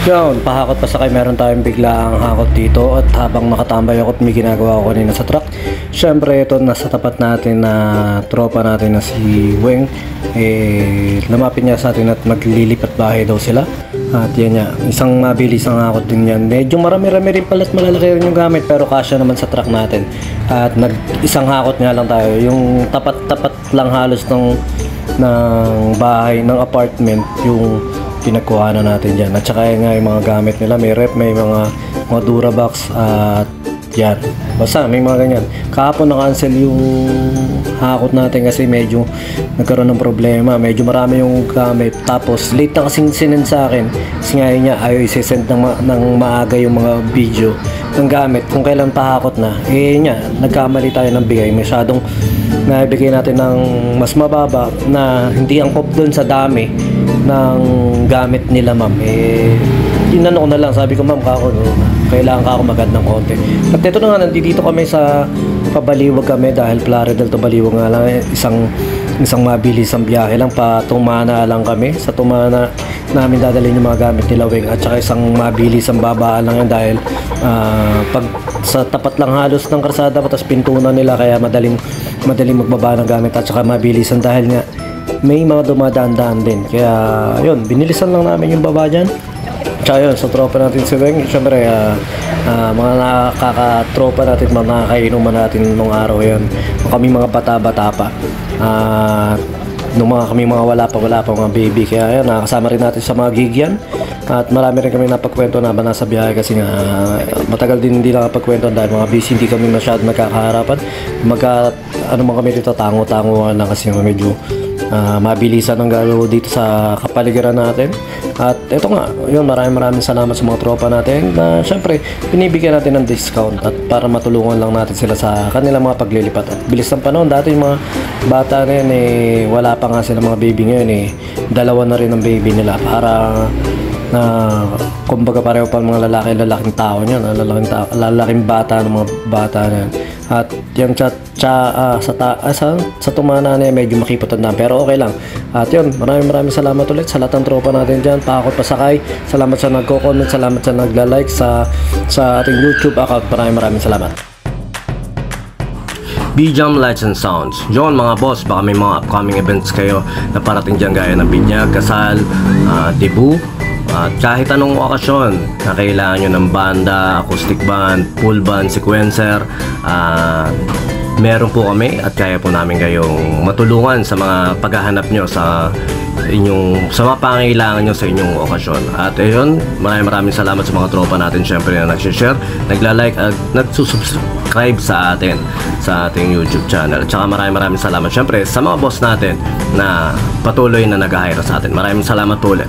Yun, pahakot pa sakay, meron tayong biglaang hakot dito at habang nakatambay ako at may ginagawa ko kanina sa truck, syempre ito nasa tapat natin na tropa natin na si Weng, lumapit niya sa atin at maglilipat bahay daw sila. At yan niya, isang mabilis ang hakot din yan. Medyo marami-rami rin pala at malalaki rin yung gamit pero kasya naman sa truck natin. At isang hakot nga lang tayo, yung tapat-tapat lang halos ng bahay, ng apartment, yung pinagkuha na natin dyan. At saka nga yung mga gamit nila, may rep, may mga Durabox at yan. Basta may mga ganyan. Kahapon na-cancel yung hakot natin kasi medyo nagkaroon ng problema. Medyo marami yung gamit. Tapos late na kasing sinend sa akin. Kasi nga niya ayaw isesend ng maaga yung mga video ng gamit. Kung kailan pahakot na. Niya, nagkamali tayo ng bigay. Masyadong naibigay natin ng mas mababa na hindi angkop dun sa dami ng gamit nila, ma'am. Inano ko na lang, sabi ko, ma'am, kailangan ka ako magad ng konti. At ito na nga, nandito kami sa Pabaliwag kami dahil Plaridel to Baliwag nga lang, isang mabilis ang biyahe lang, patumana lang kami. Sa tumana namin dadalhin yung mga gamit nila, Weng, at saka isang mabilis ang babaan lang yan dahil pag sa tapat lang halos ng karsada tapos pintunan nila, kaya madaling magbaba ng gamit at saka mabilisan dahil nga may mga dumadaan-daan din. Kaya yun, binilisan lang namin yung baba dyan. Tsaka yun, sa tropa natin si Weng, syempre mga nakakatropa natin, mga nakakainuman natin nung araw yun. Kami mga bata-bata pa. Nung kami mga wala pa mga baby. Kaya yun, nakasama rin natin sa mga gig yan. At marami rin kami napagkwento na ba nasa biyahe kasi nga matagal din hindi nakapagkwento dahil mga busy, hindi kami masyado nagkakaharapan. Ano man kami dito, tango-tango lang kasi medyo mabilisan ang galo dito sa kapaligiran natin. At ito nga, yun, maraming salamat sa mga tropa natin na syempre binibigyan natin ng discount at para matulungan lang natin sila sa kanilang mga paglilipat. At bilis ng panahon, dati yung mga bata na yan wala pa nga sila mga baby ngayon, dalawa na rin ang baby nila para na kumbaga pareho pa mga lalaking tao niyan, lalaking bata ng mga bata na yan. At yung sa tumana na medyo makipotandaan pero okay lang. At yun, maraming salamat ulit sa lahat ng tropa natin dyan, pakakot pasakay. Salamat sa nagko-comment, salamat sa nagla-like sa ating YouTube account. Maraming salamat. B-Jam Lights and Sounds. Yun mga boss, baka may mga upcoming events kayo na parating dyan gaya ng binyag, kasal, debut, at kahit anong okasyon na kailangan nyo ng banda, acoustic band, full band, sequencer, meron po kami at kaya po namin kayong matulungan sa mga paghahanap nyo sa mga pangailangan nyo sa inyong okasyon. At ayun, maraming salamat sa mga tropa natin syempre na nag-share, nagla-like at nagsusubscribe sa atin sa ating YouTube channel. At saka maraming salamat syempre sa mga boss natin na patuloy na nag-hire sa atin. Maraming salamat po ulit.